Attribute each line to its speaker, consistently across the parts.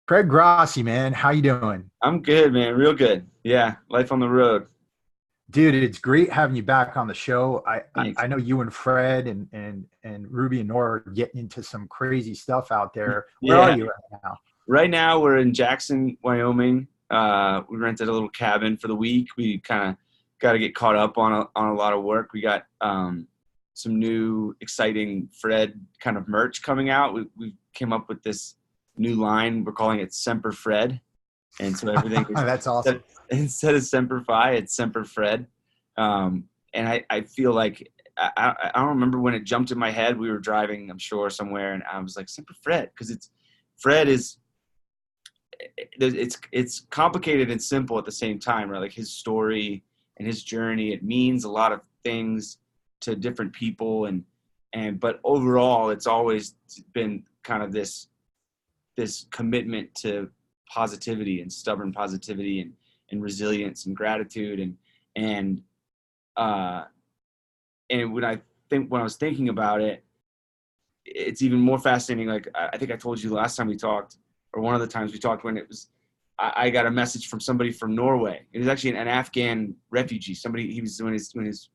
Speaker 1: Craig Grossi, man, how you doing?
Speaker 2: I'm good, man. Real good. Yeah, life on the road.
Speaker 1: Dude, it's great having you back on the show.
Speaker 2: Thanks.
Speaker 1: I know you and Fred and Ruby and Nora are getting into some crazy stuff out there. Where are
Speaker 2: Yeah.
Speaker 1: you right now?
Speaker 2: Right now we're in Jackson, Wyoming. We rented a little cabin for the week. We kind of got to get caught up on a lot of work. We got some new exciting Fred kind of merch coming out. We came up with this new line. We're calling it Semper Fred, and so everything is
Speaker 1: That's awesome.
Speaker 2: instead of Semper Fi, it's Semper Fred. And I feel like I don't remember when it jumped in my head. We were driving, I'm sure, somewhere, and I was like Semper Fred because Fred is it's complicated and simple at the same time, right? Like his story and his journey, it means a lot of things to different people, and but overall, it's always been kind of this commitment to positivity and stubborn positivity and resilience and gratitude and uh and when I was thinking about it, it's even more fascinating. Like I think I told you last time we talked, or one of the times we talked, when it was I got a message from somebody from Norway. It was actually an Afghan refugee. Somebody he was when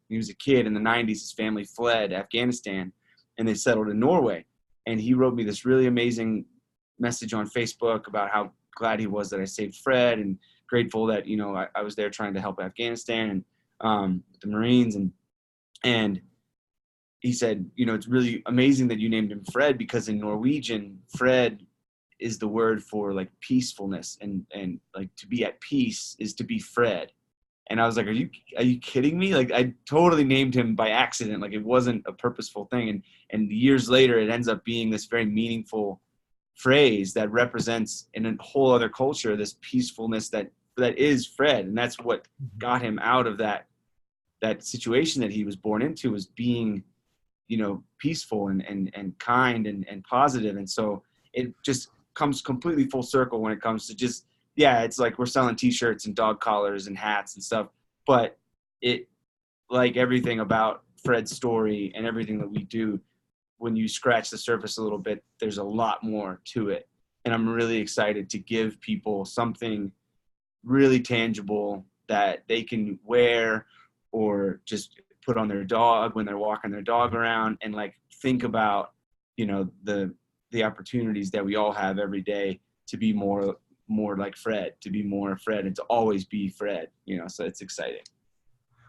Speaker 2: he was a kid in the 90s. His family fled Afghanistan, and they settled in Norway. And he wrote me this really amazing message on Facebook about how glad he was that I saved Fred, and grateful that I was there trying to help Afghanistan and the Marines, and he said, it's really amazing that you named him Fred, because in Norwegian, Fred is the word for like peacefulness, and like to be at peace is to be Fred. And I was like, are you kidding me? Like I totally named him by accident. Like it wasn't a purposeful thing. And years later, it ends up being this very meaningful phrase that represents in a whole other culture this peacefulness that is Fred. And that's what got him out of that situation that he was born into, was being peaceful and kind and positive. And so it just comes completely full circle when it comes to just, yeah, it's like we're selling t-shirts and dog collars and hats and stuff, but it, like everything about Fred's story and everything that we do, when you scratch the surface a little bit, there's a lot more to it. And I'm really excited to give people something really tangible that they can wear or just put on their dog when they're walking their dog around, and like think about the opportunities that we all have every day to be more like Fred, to be more Fred, and to always be Fred. So it's exciting.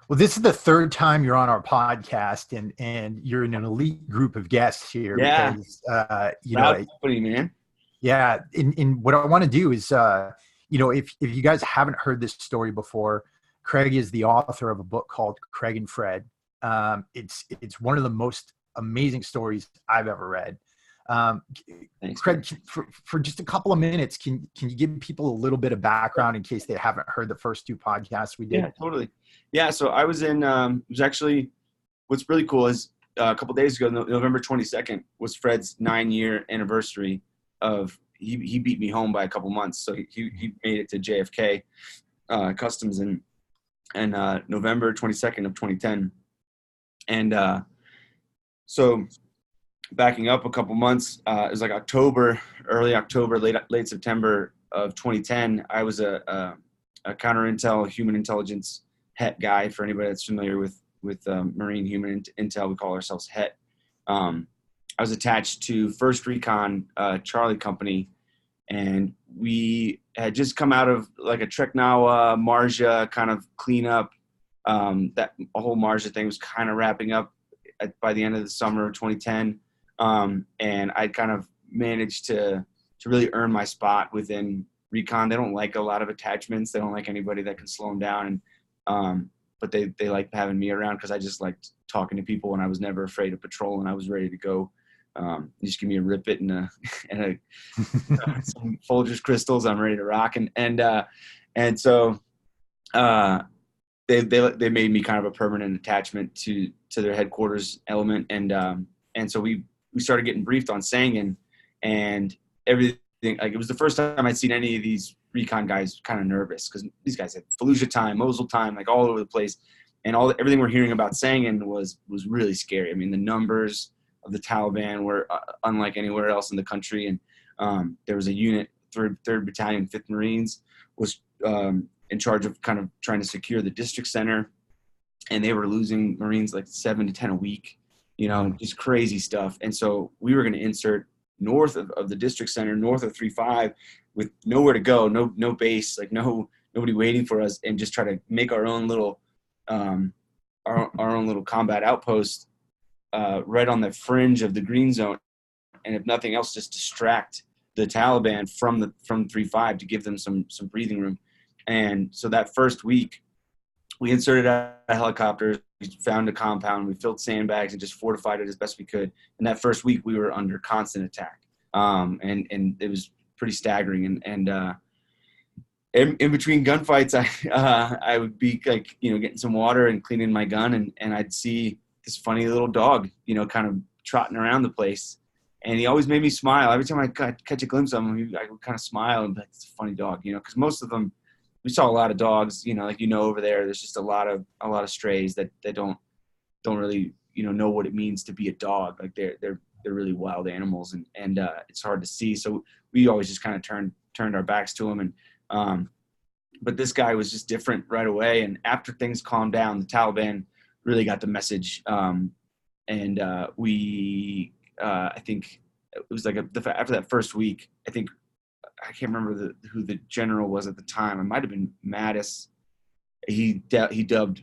Speaker 1: Well, this is the third time you're on our podcast, and you're in an elite group of guests here
Speaker 2: Yeah,
Speaker 1: because
Speaker 2: proud company, man.
Speaker 1: yeah. In what I want to do is if you guys haven't heard this story before, Craig is the author of a book called Craig and Fred. It's one of the most amazing stories I've ever read.
Speaker 2: Thanks,
Speaker 1: Craig, for just a couple of minutes, can you give people a little bit of background in case they haven't heard the first two podcasts we did?
Speaker 2: Yeah, totally. Yeah, so I was in. It was actually, what's really cool is a couple days ago, November 22nd, was Fred's 9-year anniversary of. He beat me home by a couple months, so he made it to JFK Customs and November 22nd of 2010, and so backing up a couple months, it was like early October, late September of 2010. I was a counter intel, human intelligence HET guy. For anybody that's familiar with Marine human intel, we call ourselves HET. I was attached to First Recon Charlie Company, and we had just come out of like a Treknawa Marja kind of cleanup. That whole Marja thing was kind of wrapping up by the end of the summer of 2010. And I kind of managed to really earn my spot within Recon. They don't like a lot of attachments. They don't like anybody that can slow them down. And but they like having me around because I just liked talking to people, and I was never afraid of patrol, and I was ready to go. Just give me a rip it and some Folgers crystals. I'm ready to rock. And so they made me kind of a permanent attachment to their headquarters element. And so we started getting briefed on Sangin and everything. Like it was the first time I'd seen any of these recon guys kind of nervous, because these guys had Fallujah time, Mosul time, like all over the place. And everything we're hearing about Sangin was really scary. I mean, the numbers of the Taliban were unlike anywhere else in the country. And there was a unit 3rd Battalion, 5th Marines, was in charge of kind of trying to secure the district center, and they were losing Marines like 7 to 10 a week, just crazy stuff. And so we were going to insert north of the district center, north of 3-5, with nowhere to go, no base, like nobody waiting for us, and just try to make our own little our own little combat outpost right on the fringe of the green zone, and if nothing else, just distract the Taliban from 3-5 to give them some breathing room. And so that first week, we inserted a helicopter, we found a compound, we filled sandbags and just fortified it as best we could. And that first week, we were under constant attack, and it was pretty staggering. And in between gunfights, I would be like, getting some water and cleaning my gun, and I'd see this funny little dog, kind of trotting around the place. And he always made me smile. Every time I catch a glimpse of him, I would kind of smile and be like, it's a funny dog, because most of them, we saw a lot of dogs, like, over there's just a lot of strays that don't really, know what it means to be a dog. Like they're really wild animals, and it's hard to see. So we always just kind of turned our backs to them. And, but this guy was just different right away. And after things calmed down, the Taliban really got the message. And I think it was like after that first week, I can't remember who the general was at the time. It might have been Mattis. He dubbed,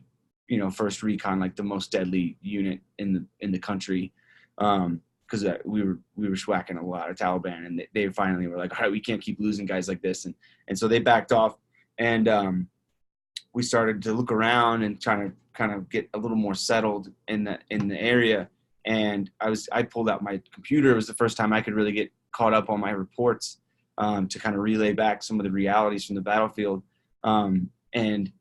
Speaker 2: First Recon like the most deadly unit in the country, because we were schwacking a lot of Taliban, and they finally were like, all right, we can't keep losing guys like this, and so they backed off, and we started to look around and trying to kind of get a little more settled in the area. And I pulled out my computer. It was the first time I could really get caught up on my reports, to kind of relay back some of the realities from the battlefield. And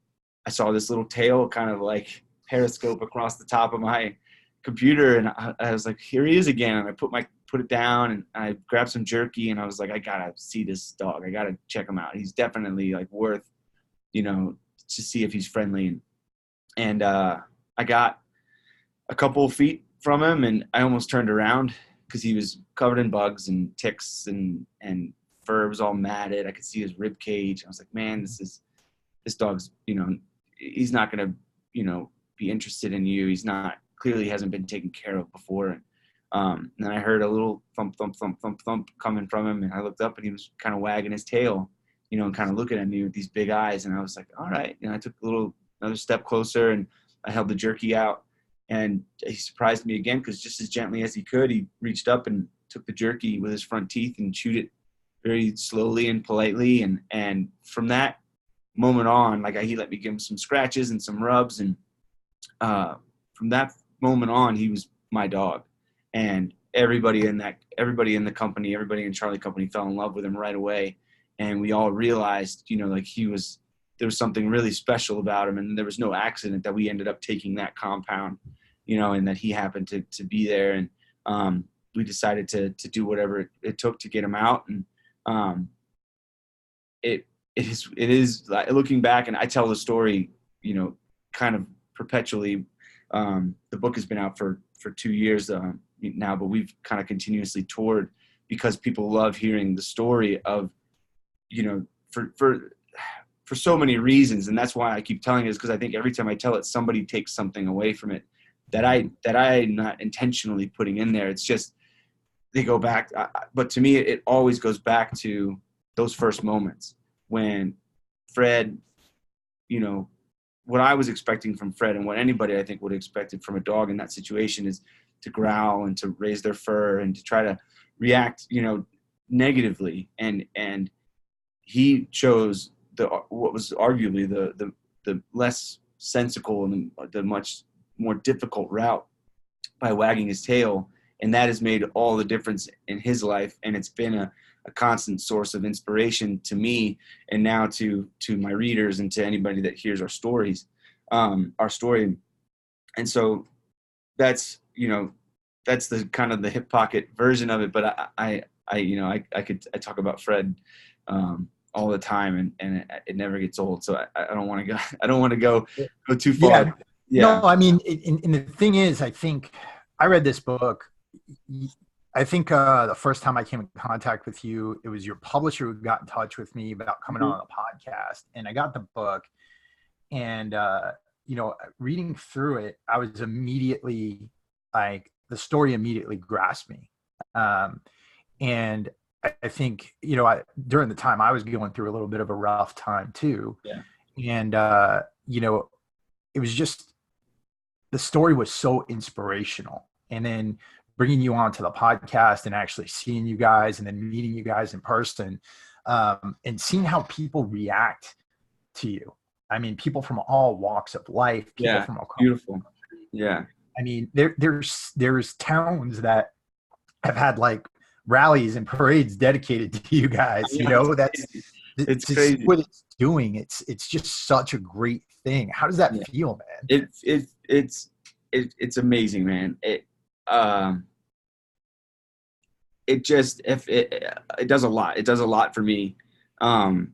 Speaker 2: I saw this little tail kind of like periscope across the top of my computer, and I was like, here he is again. And I put it down, and I grabbed some jerky, and I was like, I gotta see this dog. I gotta check him out. He's definitely like worth, to see if he's friendly. And I got a couple of feet from him, and I almost turned around because he was covered in bugs and ticks, and fur was all matted. I could see his rib cage. I was like, man, this dog's, he's not gonna, be interested in you. He's not, clearly hasn't been taken care of before. And then I heard a little thump, thump, thump, thump, thump coming from him, and I looked up, and he was kind of wagging his tail, and kind of looking at me with these big eyes. And I was like, all right. And I took another step closer, and I held the jerky out, and he surprised me again, because just as gently as he could, he reached up and took the jerky with his front teeth and chewed it very slowly and politely. And from that moment on, like, he let me give him some scratches and some rubs. And from that moment on, he was my dog. And everybody in the company, everybody in Charlie Company fell in love with him right away. And we all realized, like, there was something really special about him. And there was no accident that we ended up taking that compound, and that he happened to be there. And we decided to do whatever it took to get him out. And it is like, looking back, and I tell the story, kind of perpetually. The book has been out for 2 years now, but we've kind of continuously toured because people love hearing the story of, for so many reasons. And that's why I keep telling it, is because I think every time I tell it, somebody takes something away from it that I'm not intentionally putting in there. It's just, they go back. But to me, it always goes back to those first moments when Fred, what I was expecting from Fred, and what anybody I think would have expected from a dog in that situation, is to growl and to raise their fur and to try to react, negatively. And he chose what was arguably the less sensical and the much more difficult route by wagging his tail. And that has made all the difference in his life. And it's been a constant source of inspiration to me, and now to my readers, and to anybody that hears our story. And so that's the kind of the hip pocket version of it. But I talk about Fred all the time, and it never gets old. So I don't want to go too far. Yeah.
Speaker 1: No, I mean, and the thing is, I think I read this book. I think the first time I came in contact with you, it was your publisher who got in touch with me about coming
Speaker 2: Mhm.
Speaker 1: on a podcast, and I got the book, and reading through it, I was immediately like, the story immediately grasped me, and I think during the time I was going through a little bit of a rough time too,
Speaker 2: Yeah.
Speaker 1: and it was just, the story was so inspirational. And then bringing you onto the podcast and actually seeing you guys and then meeting you guys in person, and seeing how people react to you. I mean, people from all walks of life, people
Speaker 2: Yeah.
Speaker 1: from across.
Speaker 2: Beautiful. Yeah.
Speaker 1: I mean, there's towns that have had like rallies and parades dedicated to you guys.
Speaker 2: I know,
Speaker 1: That's
Speaker 2: it's
Speaker 1: to see
Speaker 2: crazy.
Speaker 1: what it's doing. It's just such a great thing. How does that
Speaker 2: Yeah.
Speaker 1: feel, man?
Speaker 2: It's amazing, man. It just, if it does a lot. It does a lot for me. And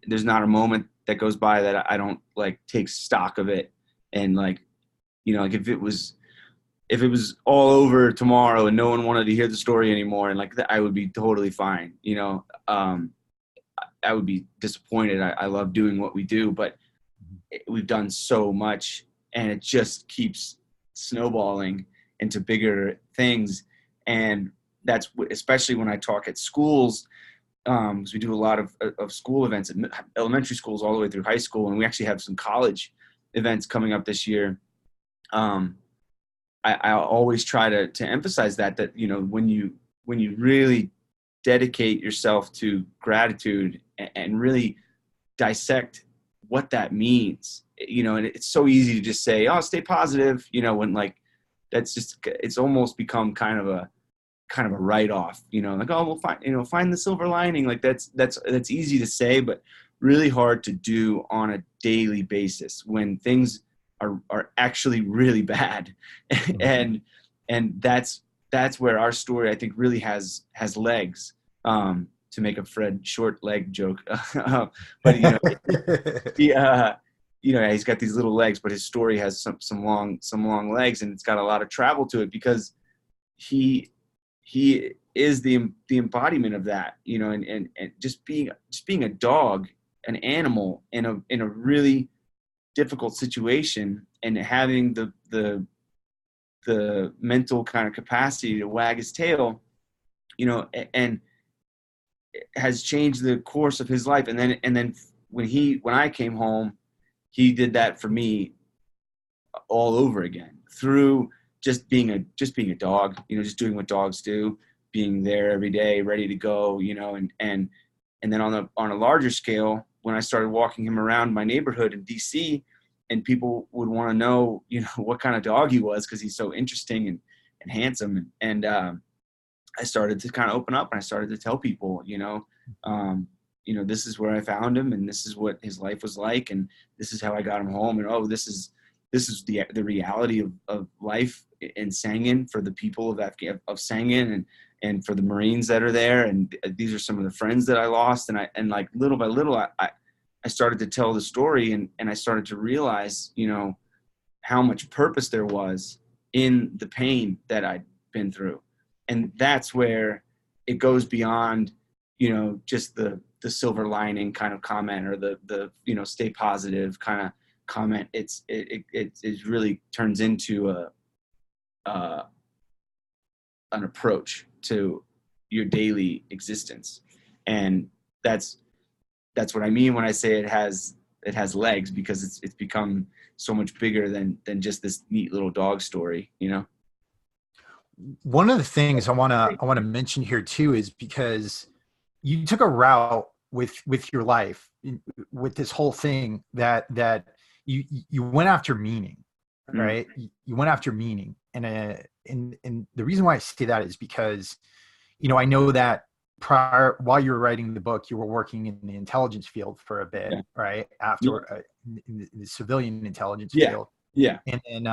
Speaker 2: there's not a moment that goes by that I don't like take stock of it. And like, like if it was all over tomorrow and no one wanted to hear the story anymore, and like that, I would be totally fine. I would be disappointed. I love doing what we do, but we've done so much, and it just keeps snowballing into bigger things. And that's especially when I talk at schools, because we do a lot of school events at elementary schools all the way through high school, and we actually have some college events coming up this year. I always try to emphasize that when you really dedicate yourself to gratitude and really dissect what that means, and it's so easy to just say, oh, stay positive, when like that's just, it's almost become kind of a write-off, like, oh, we'll find the silver lining. Like that's easy to say, but really hard to do on a daily basis when things are actually really bad. and that's where our story, I think, really has legs, to make a Fred short leg joke. But he's got these little legs, but his story has some long legs, and it's got a lot of travel to it, because he is the embodiment of that, and just being a dog, an animal in a really difficult situation, and having the mental kind of capacity to wag his tail, and has changed the course of his life. And then when I came home, he did that for me all over again, through just being a dog, just doing what dogs do, being there every day, ready to go, and then on a larger scale, when I started walking him around my neighborhood in DC, and people would want to know, what kind of dog he was, because he's so interesting and handsome. And I started to kind of open up, and I started to tell people, this is where I found him, and this is what his life was like, and this is how I got him home. And this is the reality of life in Sangin, for the people of Sangin, and for the Marines that are there. And these are some of the friends that I lost. And like little by little, I started to tell the story, and I started to realize, how much purpose there was in the pain that I'd been through. And that's where it goes beyond, just the silver lining kind of comment, or the stay positive kind of comment. It really turns into an approach to your daily existence. And that's what I mean when I say it has legs, because it's become so much bigger than just this neat little dog story,
Speaker 1: One of the things I want to mention here too is because you took a route with your life, with this whole thing, that you went after meaning, right? You went after meaning, and the reason why I say that is because I know that while you were writing the book, you were working in the intelligence field for a bit,
Speaker 2: Yeah.
Speaker 1: right? After in the civilian intelligence
Speaker 2: Yeah.
Speaker 1: field.
Speaker 2: Yeah.
Speaker 1: And then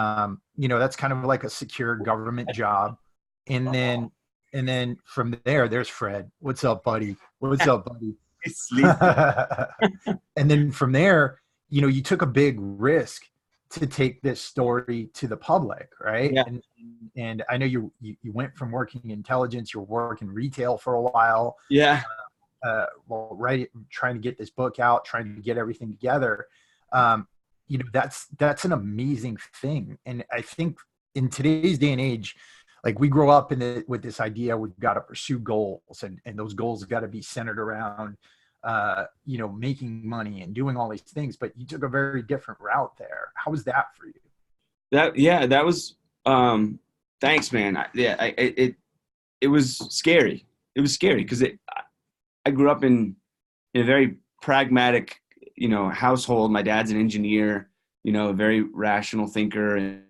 Speaker 1: that's kind of like a secure government job. And then from there's Fred. What's up, buddy? What's up, buddy?
Speaker 2: He's sleeping.
Speaker 1: And then from there, you took a big risk to take this story to the public, right?
Speaker 2: Yeah.
Speaker 1: And I know you went from working intelligence, you're working retail for a while,
Speaker 2: Yeah.
Speaker 1: well, right, trying to get this book out, trying to get everything together. Um, that's an amazing thing, and I think in today's day and age, like we grow up with this idea we've got to pursue goals, and those goals have got to be centered around making money and doing all these things. But you took a very different route there. How was that for you?
Speaker 2: That was thanks, man. It was scary. It was scary because I grew up in a very pragmatic, household. My dad's an engineer, a very rational thinker, and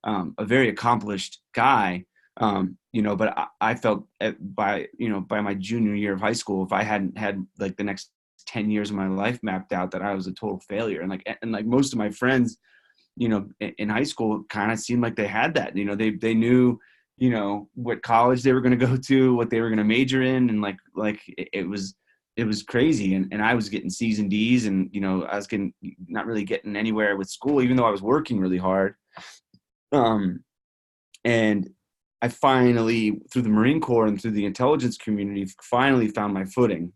Speaker 2: a very accomplished guy. But I felt by my junior year of high school, if I hadn't had like the next 10 years of my life mapped out, that I was a total failure. And most of my friends, in high school kind of seemed like they had that. They knew, what college they were going to go to, what they were going to major in, and it was crazy. And I was getting C's and D's, and I was not really getting anywhere with school, even though I was working really hard. And I finally, through the Marine Corps and through the intelligence community, finally found my footing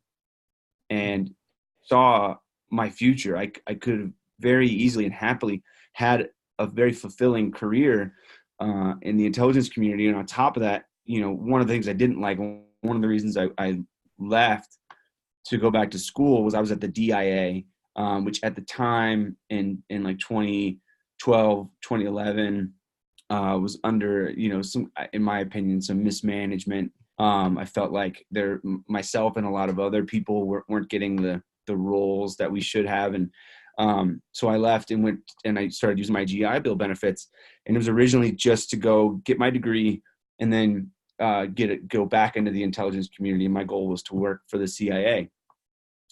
Speaker 2: and saw my future. I could have very easily and happily had a very fulfilling career in the intelligence community. And on top of that, one of the things I didn't like, one of the reasons I left to go back to school, was I was at the DIA, which at the time in like 2012, 2011, was under, some, in my opinion, some mismanagement. I felt like myself and a lot of other people weren't getting the roles that we should have. And so I left and went and I started using my GI Bill benefits. And it was originally just to go get my degree and then go back into the intelligence community. And my goal was to work for the CIA.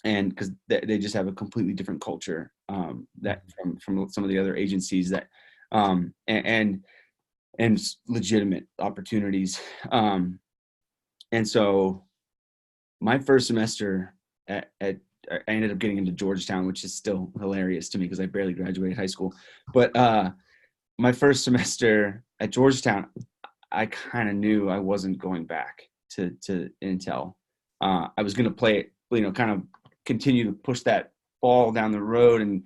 Speaker 2: And because they just have a completely different culture that from some of the other agencies that and legitimate opportunities. And so my first semester I ended up getting into Georgetown, which is still hilarious to me because I barely graduated high school. But my first semester at Georgetown, I kind of knew I wasn't going back to Intel. I was going to play it, kind of continue to push that ball down the road, and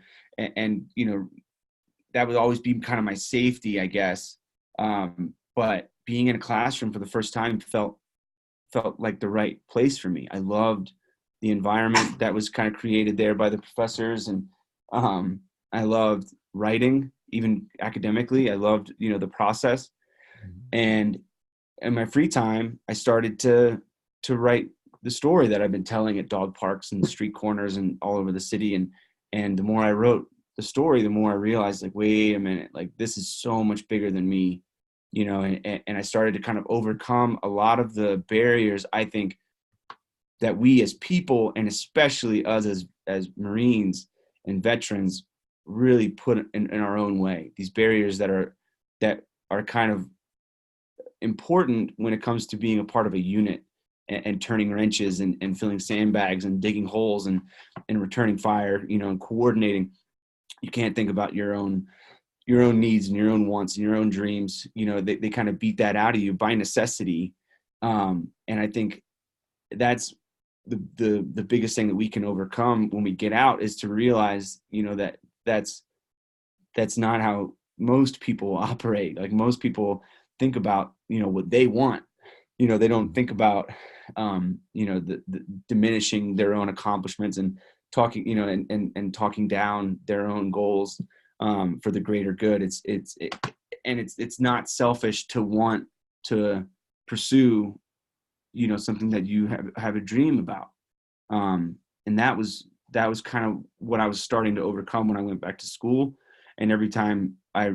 Speaker 2: that would always be kind of my safety, I guess. But being in a classroom for the first time felt like the right place for me. I loved the environment that was kind of created there by the professors, and I loved writing, even academically. I loved, the process. And in my free time, I started to write the story that I've been telling at dog parks and street corners and all over the city. And the more I wrote the story, the more I realized, like, wait a minute, like this is so much bigger than me, and I started to kind of overcome a lot of the barriers, I think, that we as people, and especially us as Marines and veterans, really put in our own way. These barriers that are kind of important when it comes to being a part of a unit and turning wrenches and filling sandbags and digging holes and returning fire, and coordinating. You can't think about your own needs and your own wants and your own dreams. They kind of beat that out of you by necessity. And I think that's the biggest thing that we can overcome when we get out, is to realize, that that's not how most people operate. Like, most people think about, what they want. They don't think about, the diminishing their own accomplishments and talking, and talking down their own goals for the greater good. It's not selfish to want to pursue, something that you have a dream about. And that was kind of what I was starting to overcome when I went back to school. And every time I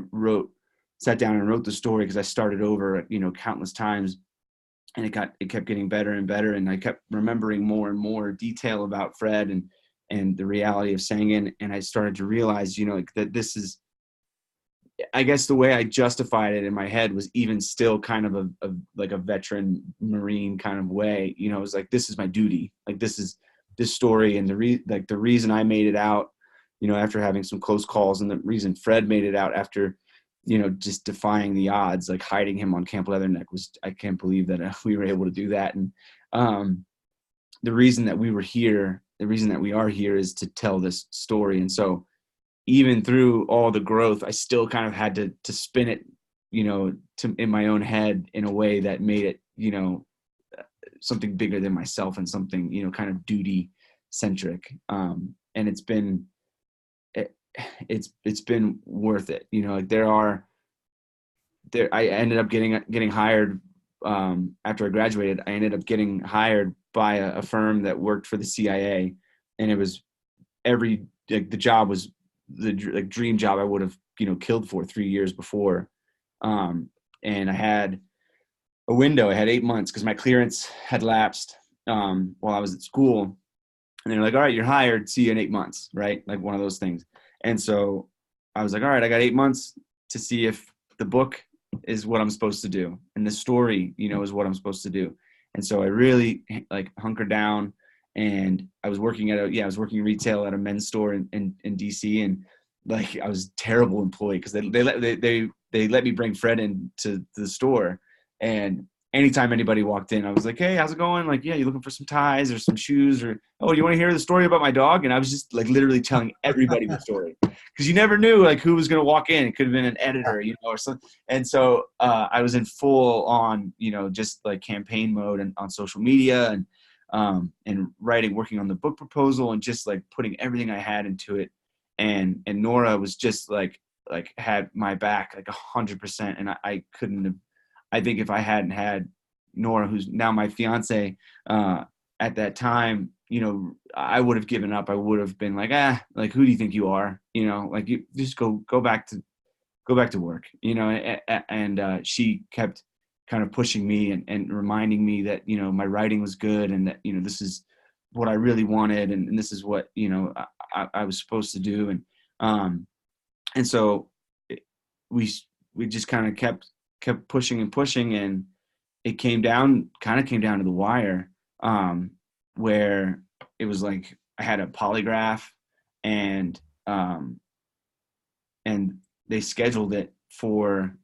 Speaker 2: sat down and wrote the story, because I started over, countless times, and it kept getting better and better. And I kept remembering more and more detail about Fred and the reality of Sangin. And I started to realize, that this is, I guess the way I justified it in my head was even still kind of like a veteran Marine kind of way. It was like, this is my duty. Like, this story, and the reason I made it out, after having some close calls. And the reason Fred made it out after, just defying the odds, like hiding him on Camp Leatherneck, was, I can't believe that we were able to do that. And the reason that we are here is to tell this story. And so even through all the growth, I still kind of had to spin it, in my own head in a way that made it, something bigger than myself, and something, kind of duty centric. And it's been worth it. I ended up getting hired after I graduated. I ended up getting hired by a firm that worked for the CIA, and it was the job was the dream job I would have killed for 3 years before. And I had a window. I had 8 months because my clearance had lapsed while I was at school. And they're like, all right, you're hired. See you in 8 months, right? Like one of those things. And so I was like, all right, I got 8 months to see if the book is what I'm supposed to do, and the story, is what I'm supposed to do. And so I really hunkered down, and I was working retail at a men's store in DC, and I was a terrible employee because they let me bring Fred into the store, and anytime anybody walked in, I was like, hey, how's it going? Like, yeah, you looking for some ties or some shoes, or, oh, you want to hear the story about my dog? And I was just literally telling everybody the story, because you never knew who was going to walk in. It could have been an editor, or something. And so I was in full on, just campaign mode and on social media, and writing, working on the book proposal, and just putting everything I had into it. And Nora was just had my back 100%. And I couldn't have, I think if I hadn't had Nora, who's now my fiance, at that time, I would have given up. I would have been who do you think you are? You just go back to work, and she kept kind of pushing me and reminding me that, my writing was good, and that, this is what I really wanted. And this is what, I was supposed to do. And so we just kind of kept pushing and pushing, and it came down to the wire, where it was I had a polygraph, and they scheduled it for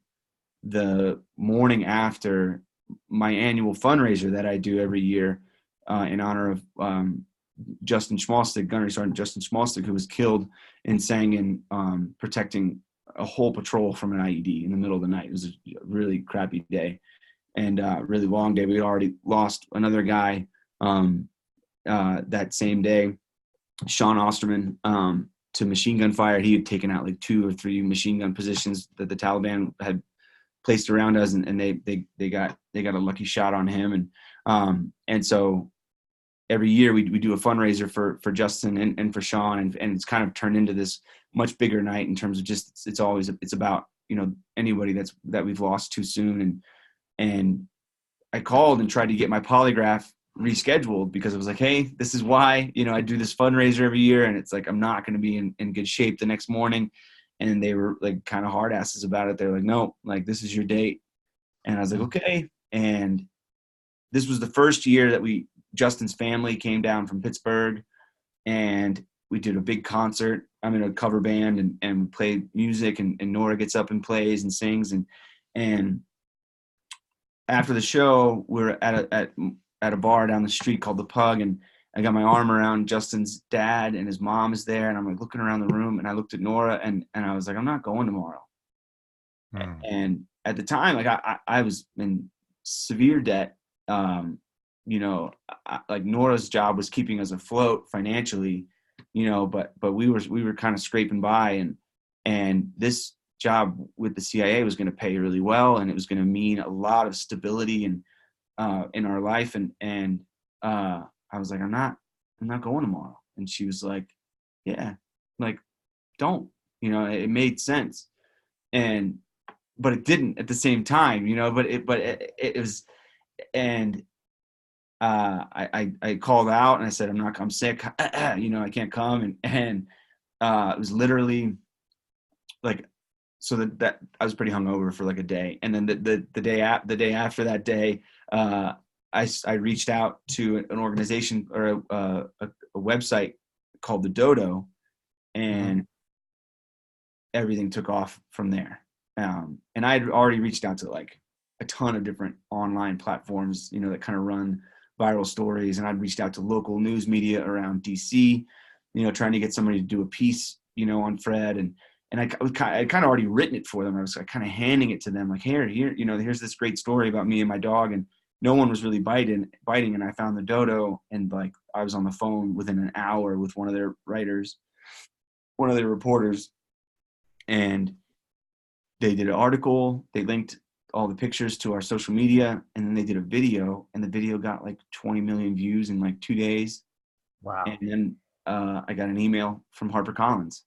Speaker 2: the morning after my annual fundraiser that I do every year, in honor of Justin Schmalstig, Gunnery Sergeant Justin Schmalstig, who was killed in Sangin, protecting a whole patrol from an IED in the middle of the night. It was a really crappy day, and really long day. We had already lost another guy that same day, Sean Osterman, to machine gun fire. He had taken out 2 or 3 machine gun positions that the Taliban had placed around us, and they got a lucky shot on him. And so every year we do a fundraiser for Justin and for Sean, and it's kind of turned into this much bigger night in terms of just, it's about, anybody that we've lost too soon. And I called and tried to get my polygraph rescheduled, because it was hey, this is why, I do this fundraiser every year, and it's I'm not going to be in good shape the next morning. And they were kind of hard asses about it. They're no, this is your date. And I was okay. And this was the first year that Justin's family came down from Pittsburgh, and we did a big concert. I'm in a cover band, and play music, and Nora gets up and plays and sings. And after the show, we're at a bar down the street called The Pug, and I got my arm around Justin's dad, and his mom is there, and I'm looking around the room, and I looked at Nora, and I was I'm not going tomorrow. And at the time, I was in severe debt. Nora's job was keeping us afloat financially, but we were kind of scraping by, and this job with the CIA was going to pay really well, and it was going to mean a lot of stability and in our life. And I was I'm not going tomorrow. And she was yeah, don't, it made sense. But it didn't at the same time, but it was, and I called out and I said, I'm sick, I can't come. And it was literally so that I was pretty hungover for a day. And then the day after that day, I reached out to an organization or a website called the Dodo,
Speaker 1: Mm-hmm.
Speaker 2: and everything took off from there. And I had already reached out to like a ton of different online platforms, you know, that kind of run viral stories. And I'd reached out to local news media around DC, you know, trying to get somebody to do a piece, you know, on Fred. And I'd kind of already written it for them. I was like, kind of handing it to them, like, here, you know, here's this great story about me and my dog. And no one was really biting. And I found the dodo, and like I was on the phone within an hour with one of their writers, one of their reporters, and they did an article. They linked all the pictures to our social media, and then they did a video, and the video got like 20 million views in like 2 days. And
Speaker 1: Wow.
Speaker 2: then I got an email from HarperCollins,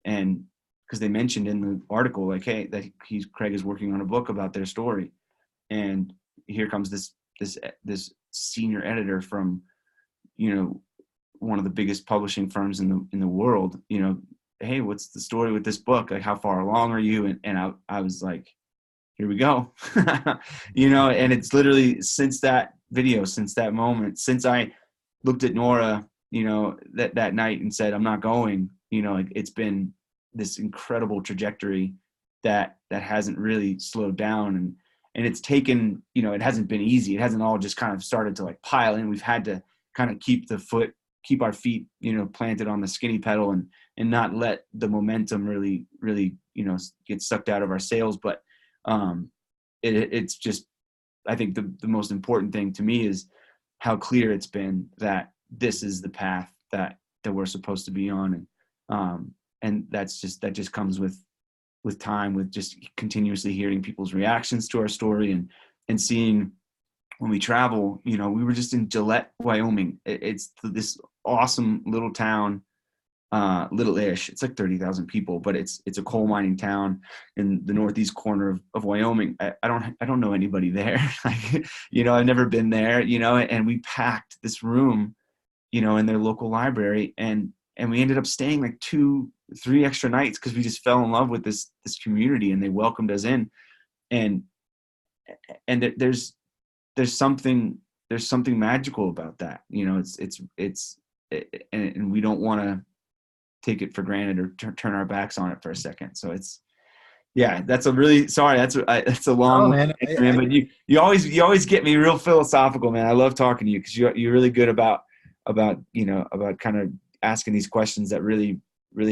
Speaker 2: and because they mentioned in the article, like, hey, that Craig is working on a book about their story, and here comes this senior editor from, you know, one of the biggest publishing firms in the world, you know, hey, what's the story with this book? Like, how far along are you? And I was like, here we go. You know, and it's literally since that video, since that moment, since I looked at Nora, you know, that night and said, I'm not going, you know, like, it's been this incredible trajectory that hasn't really slowed down. And it's taken, you know, it hasn't been easy. It hasn't all just kind of started to like pile in. We've had to kind of keep our feet, you know, planted on the skinny pedal, and not let the momentum really, you know, get sucked out of our sails. But it's just, I think the most important thing to me is how clear it's been that this is the path that we're supposed to be on. And that just comes with time, with just continuously hearing people's reactions to our story, and seeing when we travel. You know, we were just in Gillette, Wyoming. It's this awesome little town, little-ish. It's like 30,000 people, but it's a coal mining town in the northeast corner of Wyoming. I don't know anybody there. Like, you know, I've never been there, you know, and we packed this room, you know, in their local library, and we ended up staying like 2-3 extra nights because we just fell in love with this community, and they welcomed us in. And there's something magical about that, you know. And we don't want to take it for granted or turn our backs on it for a second. So it's, yeah, that's a really, sorry, that's a
Speaker 1: Oh
Speaker 2: long
Speaker 1: man,
Speaker 2: answer, man, but you always get me real philosophical, man. I love talking to you because you're really good about you know, about kind of asking these questions that really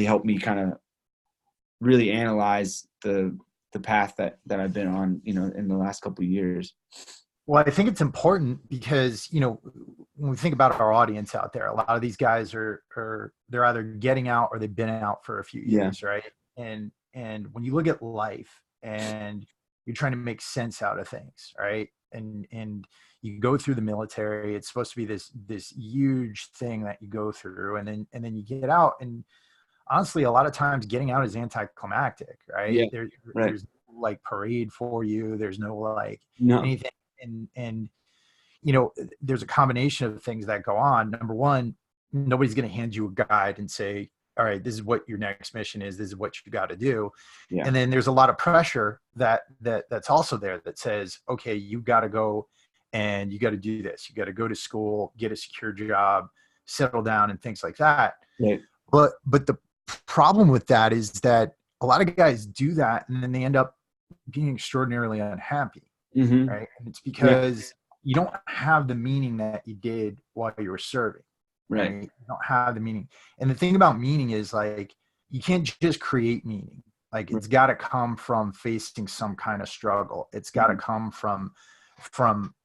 Speaker 2: help me kind of really analyze the path that I've been on, you know, in the last couple of years.
Speaker 1: well, I think it's important because, you know, when we think about our audience out there, a lot of these guys are they're either getting out or they've been out for a few
Speaker 2: Yeah.
Speaker 1: years, right? And when you look at life and you're trying to make sense out of things, right? And you go through the military, it's supposed to be this huge thing that you go through, and then you get out, and honestly, a lot of times getting out is anticlimactic, right?
Speaker 2: Yeah. Right.
Speaker 1: There's no, like, parade for you. There's no like
Speaker 2: No.
Speaker 1: anything. And you know, there's a combination of things that go on. Number one, nobody's going to hand you a guide and say, all right, this is what your next mission is. This is what you got to do.
Speaker 2: Yeah.
Speaker 1: And then there's a lot of pressure that's also there that says, okay, you got to go and you got to do this. You got to go to school, get a secure job, settle down, and things like that.
Speaker 2: Right.
Speaker 1: But the problem with that is that a lot of guys do that, and then they end up being extraordinarily unhappy,
Speaker 2: Mm-hmm.
Speaker 1: right? And it's because you don't have the meaning that you did while you were serving,
Speaker 2: Right.
Speaker 1: right? You don't have the meaning. And the thing about meaning is, like, you can't just create meaning. Like, it's got to come from facing some kind of struggle. It's got to come from,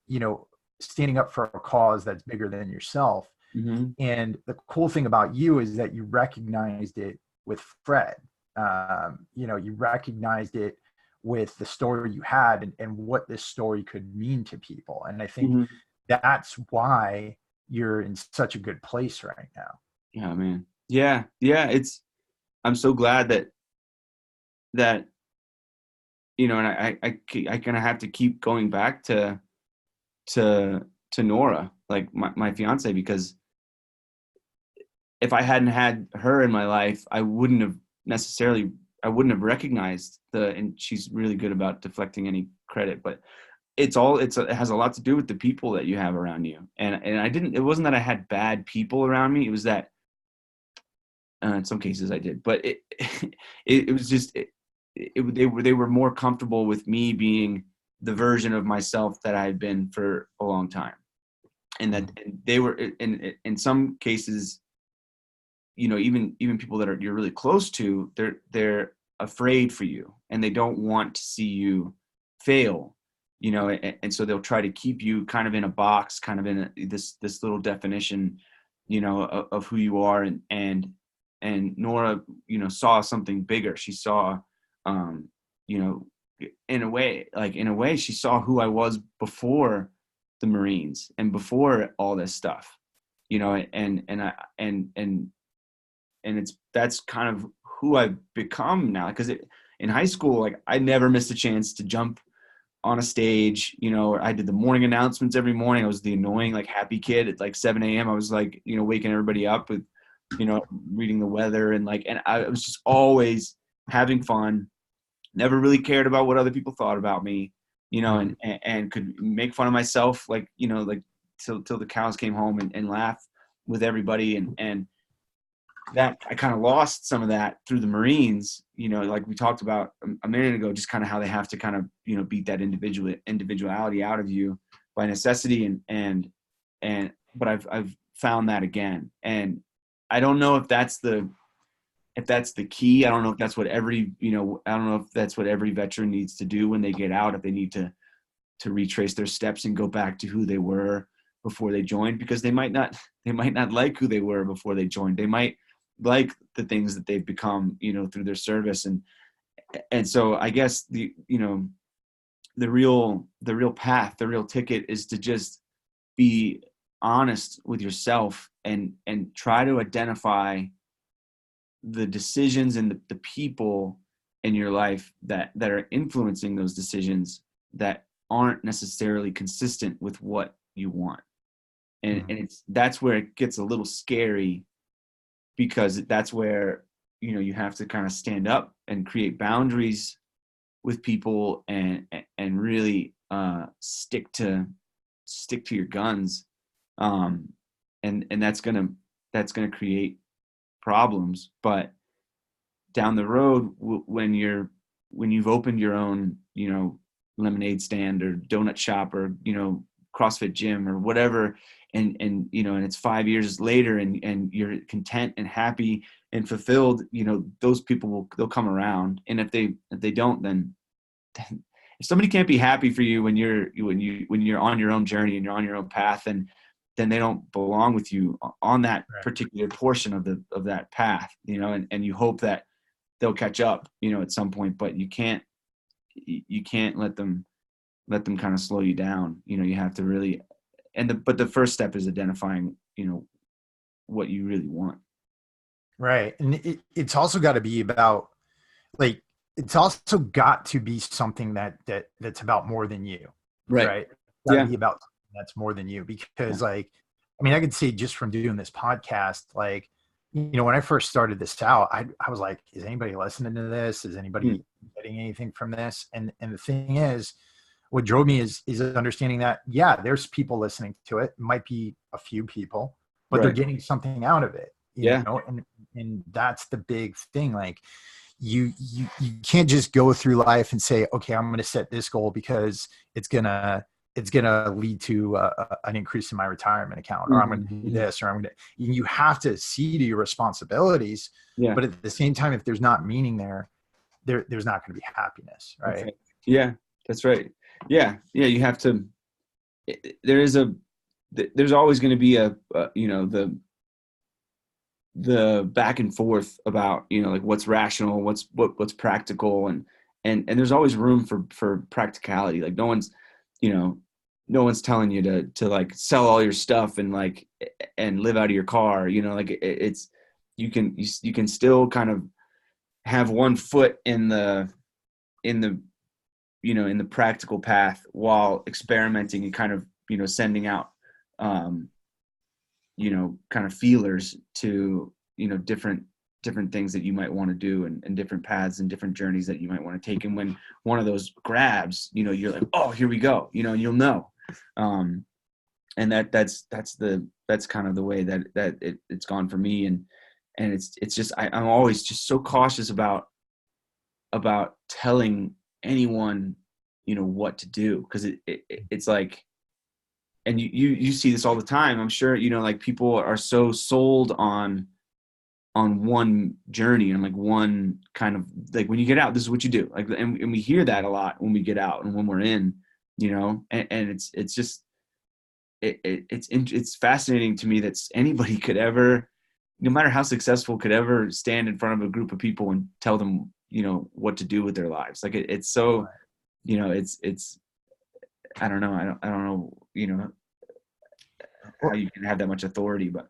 Speaker 1: you know, standing up for a cause that's bigger than yourself.
Speaker 2: Mm-hmm.
Speaker 1: And the cool thing about you is that you recognized it with Fred. You know, you recognized it with the story you had, and what this story could mean to people. And I think
Speaker 2: Mm-hmm.
Speaker 1: that's why you're in such a good place right now.
Speaker 2: Yeah, man. Yeah. I'm so glad that, you know, and I kind of have to keep going back to Nora, like my fiance, because if I hadn't had her in my life, I wouldn't have recognized and she's really good about deflecting any credit, but it has a lot to do with the people that you have around you. And it wasn't that I had bad people around me. It was that In some cases I did, but it was just, they were more comfortable with me being the version of myself that I had been for a long time. And that and they were in some cases, even people that you're really close to, they're afraid for you and they don't want to see you fail, and so they'll try to keep you kind of in a box, kind of in this little definition, of who you are. And Nora, saw something bigger. She saw, you know, in a way, she saw who I was before the Marines and before all this stuff, and that's kind of who I've become now. Because in high school, like, I never missed a chance to jump on a stage. I did the morning announcements every morning. I was the annoying, like, happy kid at like 7 a.m. I was like, waking everybody up with, reading the weather, and I was just always having fun. Never really cared about what other people thought about me, and could make fun of myself, like till the cows came home, and laugh with everybody. And that I kind of lost some of that through the Marines, like we talked about a minute ago, just kind of how they have to kind of, beat that individuality out of you by necessity. But I've found that again. And I don't know if that's the key. I don't know if that's what every veteran needs to do when they get out, if they need to retrace their steps and go back to who they were before they joined, because they might not like who they were before they joined. They might like the things that they've become, through their service. And so I guess the real path, the real ticket is to just be honest with yourself and try to identify the decisions and the people in your life that are influencing those decisions that aren't necessarily consistent with what you want. And that's where it gets a little scary, because that's where, you have to kind of stand up and create boundaries with people and really stick to your guns. And that's gonna create problems. But down the road, when you've opened your own, lemonade stand or donut shop or, CrossFit gym or whatever, and it's 5 years later and you're content and happy and fulfilled, those people they'll come around. And if they don't, then if somebody can't be happy for you when you're on your own journey and you're on your own path, and then they don't belong with you on that particular portion of that path, and you hope that they'll catch up, at some point, but you can't let them kind of slow you down. You have to really, but the first step is identifying, what you really want.
Speaker 1: Right. And it's also got to be about, like, it's also got to be something that's about more than you. Right. It's got to be about something that's more than you, because I could say just from doing this podcast, like, when I first started this out, I was like, is anybody listening to this? Is anybody getting anything from this? And the thing is, what drove me is understanding that, there's people listening to it. It might be a few people, but they're getting something out of it, you know? And that's the big thing. Like, you can't just go through life and say, okay, I'm going to set this goal because it's going to lead to an increase in my retirement account, or I'm going to do this, or you have to see to your responsibilities. But at the same time, if there's not meaning there's not going to be happiness. Right.
Speaker 2: Okay. Yeah, that's right. Yeah. You have to, there's always going to be the back and forth about, like, what's rational, what's practical. And there's always room for practicality. Like, no one's telling you to like sell all your stuff and live out of your car, like it's, you can still kind of have one foot in the practical path while experimenting and kind of, sending out, kind of feelers to, different things that you might want to do, and different paths and different journeys that you might want to take. And when one of those grabs, you're like, oh, here we go, and you'll know. And that's kind of the way that it's gone for me. And it's just, I'm always just so cautious about telling anyone, what to do. Cause it's like, and you see this all the time. I'm sure, like people are so sold on one journey and like one kind of like, when you get out, this is what you do. Like, and we hear that a lot when we get out and when we're in, and it's just, it's fascinating to me that anybody could ever, no matter how successful, could ever stand in front of a group of people and tell them, what to do with their lives. Like it's so, it's, I don't know. I don't know, how you can have that much authority, but.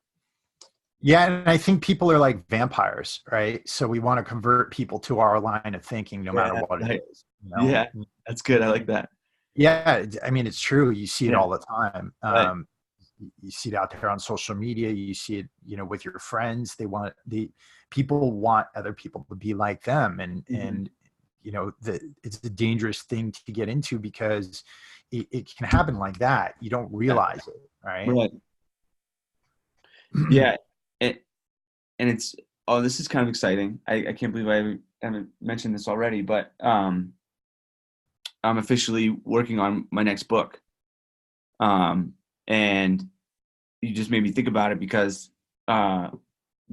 Speaker 1: Yeah, and I think people are like vampires, right? So we want to convert people to our line of thinking, no matter what it is.
Speaker 2: Yeah, that's good. I like that.
Speaker 1: Yeah, I mean, it's true. You see it all the time.
Speaker 2: Right.
Speaker 1: You see it out there on social media. You see it, with your friends. People want other people to be like them, and it's a dangerous thing to get into because it can happen like that. You don't realize it, right?
Speaker 2: Right. Yeah, and it's, this is kind of exciting. I can't believe I haven't mentioned this already, but I'm officially working on my next book. And you just made me think about it because the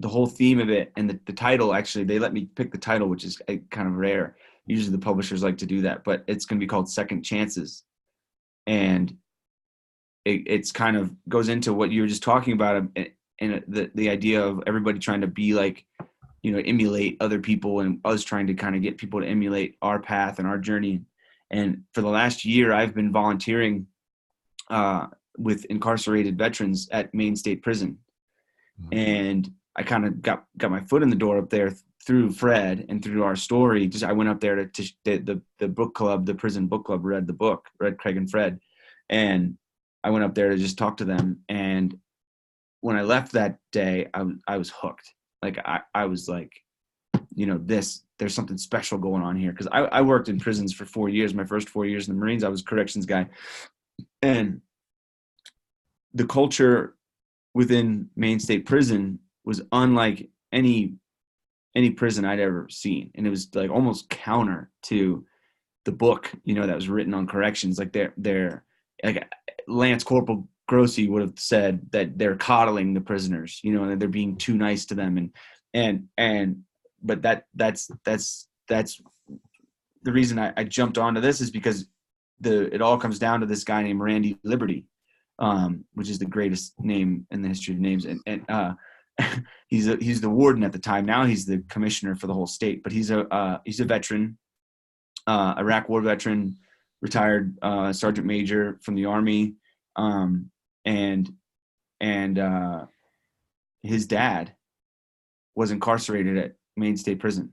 Speaker 2: whole theme of it and the title, actually, they let me pick the title, which is kind of rare. Usually the publishers like to do that, but it's going to be called Second Chances. And it's kind of goes into what you were just talking about, and the idea of everybody trying to be like, emulate other people, and us trying to kind of get people to emulate our path and our journey. And for the last year, I've been volunteering with incarcerated veterans at Maine State Prison. And I kind of got my foot in the door up there through Fred and through our story. I went up there to the book club, the prison book club, read Craig and Fred. And I went up there to just talk to them. And when I left that day, I was hooked. Like I was like, there's something special going on here. Cause I worked in prisons for 4 years. My first 4 years in the Marines, I was a corrections guy. And the culture within Maine State Prison was unlike any prison I'd ever seen. And it was like almost counter to the book, that was written on corrections. Like they're like Lance Corporal Grossi would have said that they're coddling the prisoners, and that they're being too nice to them. But that's the reason I jumped onto this is because it all comes down to this guy named Randy Liberty, which is the greatest name in the history of names. And he's the warden at the time. Now he's the commissioner for the whole state, but he's a veteran, Iraq war veteran, retired sergeant major from the Army. And his dad was incarcerated at Maine State Prison.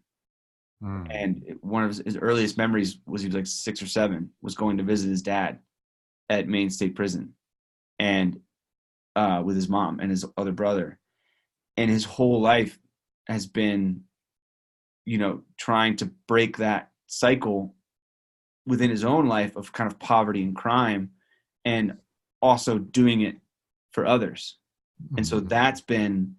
Speaker 2: And one of his earliest memories was he was like 6 or 7, was going to visit his dad at Maine State Prison, and with his mom and his other brother. And his whole life has been, trying to break that cycle within his own life of kind of poverty and crime, and also doing it for others. And so that's been,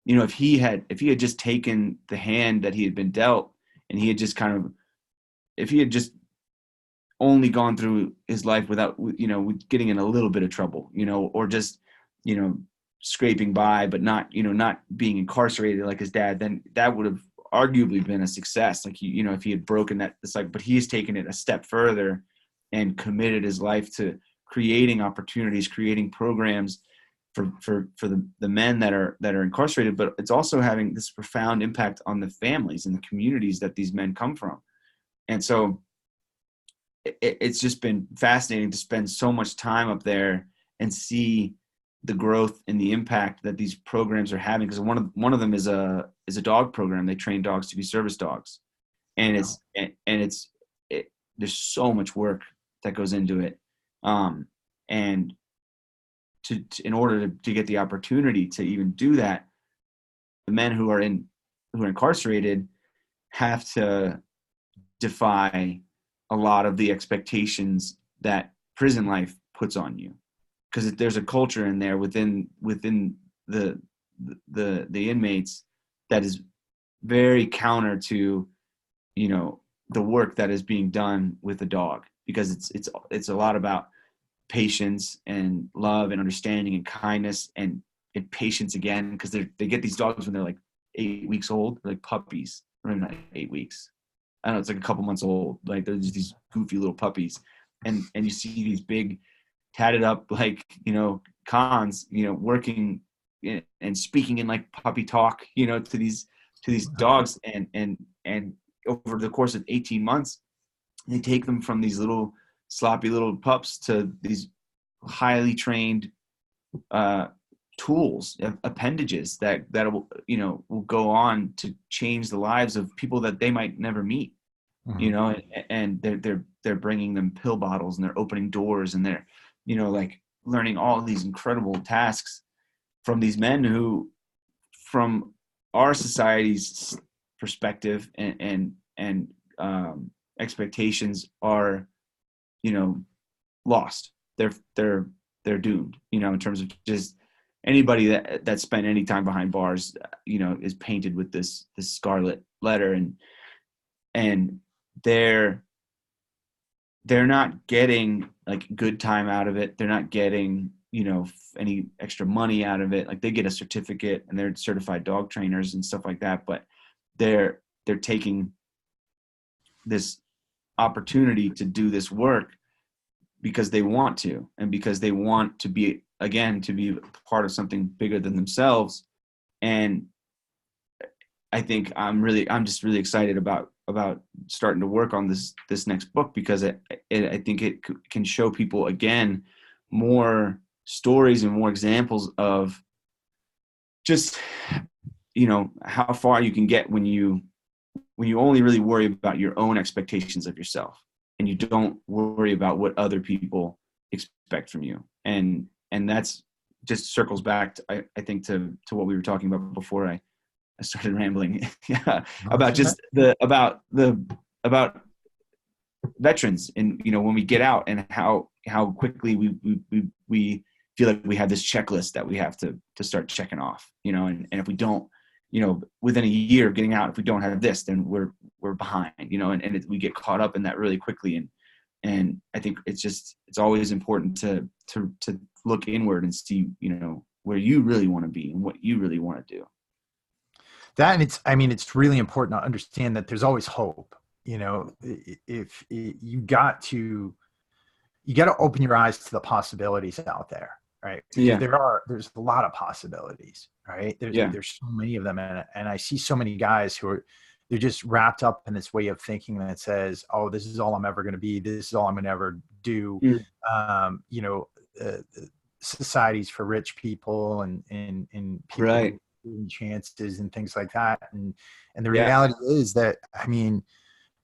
Speaker 2: if he had just taken the hand that he had been dealt, and he had just if he had just only gone through his life without, getting in a little bit of trouble, or just, scraping by, but not being incarcerated like his dad, then that would have arguably been a success. Like, if he had broken that cycle, but he's taken it a step further and committed his life to creating opportunities, creating programs for the men that are incarcerated, but it's also having this profound impact on the families and the communities that these men come from. And so it's just been fascinating to spend so much time up there and see the growth and the impact that these programs are having. Because one of them is a dog program. They train dogs to be service dogs, and there's so much work that goes into it. And in order to get the opportunity to even do that, the men who are incarcerated have to defy a lot of the expectations that prison life puts on you, because there's a culture in there within the inmates that is very counter to, you know, the work that is being done with the dog, because it's a lot about patience and love and understanding and kindness and patience again, because they get these dogs when they're like 8 weeks old, they're like puppies, or not 8 weeks. I don't know, it's like a couple months old. Like they're just these goofy little puppies, and you see these big, tatted up, like, you know, cons, you know, working and speaking in like puppy talk, you know, to these dogs, and over the course of 18 months, they take them from these little sloppy little pups to these highly trained tools, appendages that will, you know, will go on to change the lives of people that they might never meet.
Speaker 1: Mm-hmm.
Speaker 2: You know, and they're bringing them pill bottles, and they're opening doors, and they're, you know, like learning all these incredible tasks from these men who, from our society's perspective and expectations, are, you know, lost. They're doomed, you know, in terms of just anybody that spent any time behind bars, you know, is painted with this scarlet letter, and they're not getting like good time out of it. They're not getting, you know, any extra money out of it. Like they get a certificate and they're certified dog trainers and stuff like that, but they're taking this opportunity to do this work because they want to, and because they want to be, again, to be part of something bigger than themselves. And I think I'm just really excited about starting to work on this next book, because I think it can show people, again, more stories and more examples of just, you know, how far you can get when you only really worry about your own expectations of yourself, and you don't worry about what other people expect from you. And that's just circles back to, I think, to what we were talking about before I started rambling. Yeah, about just about veterans, and, you know, when we get out, and how quickly we feel like we have this checklist that we have to start checking off, you know, and if we don't, you know, within a year of getting out, if we don't have this, then we're behind, you know, and we get caught up in that really quickly. And I think it's always important to look inward and see, you know, where you really want to be and what you really want to do.
Speaker 1: That, and it's really important to understand that there's always hope. You know, if you got to open your eyes to the possibilities out there, right? Because
Speaker 2: Yeah.
Speaker 1: there's a lot of possibilities, right? There's so many of them, and I see so many guys they're just wrapped up in this way of thinking that says, oh, this is all I'm ever going to be. This is all I'm going to ever do. You know, societies for rich people and people,
Speaker 2: Right,
Speaker 1: chances and things like that. And the reality is that, I mean,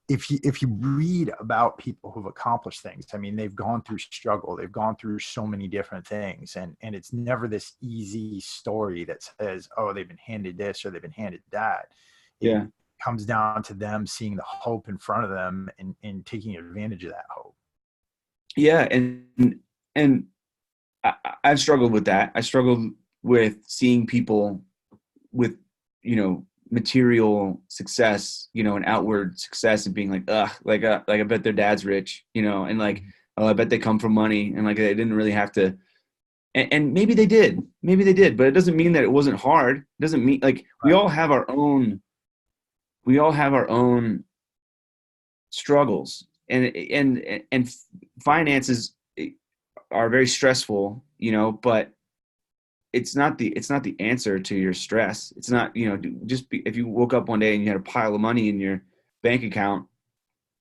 Speaker 1: if you read about people who've accomplished things, I mean, they've gone through struggle, they've gone through so many different things, and it's never this easy story that says, oh, they've been handed this or they've been handed that. It comes down to them seeing the hope in front of them and taking advantage of that hope.
Speaker 2: Yeah. And I've struggled with that. I struggled with seeing people with, you know, material success, you know, and outward success, and being like, like I bet their dad's rich, you know, and like, oh, I bet they come from money, and like they didn't really have to. And maybe they did, but it doesn't mean that it wasn't hard. It doesn't mean, like, we all have our own struggles, and finances are very stressful, you know, but it's not the answer to your stress. It's not, you know, if you woke up one day and you had a pile of money in your bank account,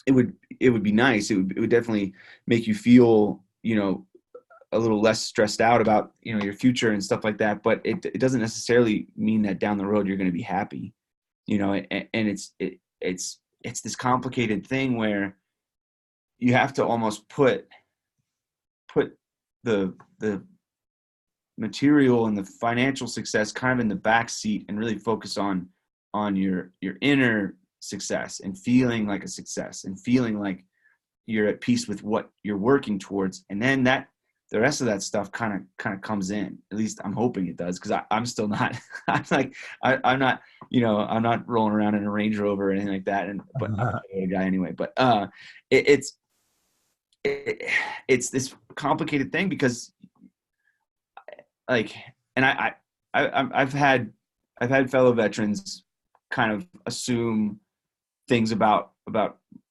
Speaker 2: it would be nice. It would definitely make you feel, you know, a little less stressed out about, you know, your future and stuff like that. But it doesn't necessarily mean that down the road you're going to be happy, you know. And it's this complicated thing where you have to almost put the material and the financial success kind of in the back seat, and really focus on your inner success, and feeling like a success, and feeling like you're at peace with what you're working towards. And then that the rest of that stuff kind of comes in. At least I'm hoping it does, because I'm still not. I'm like I'm not, I'm not rolling around in a Range Rover or anything like that. But I'm a guy anyway. But it, it's this complicated thing, because like, and I've had fellow veterans kind of assume things about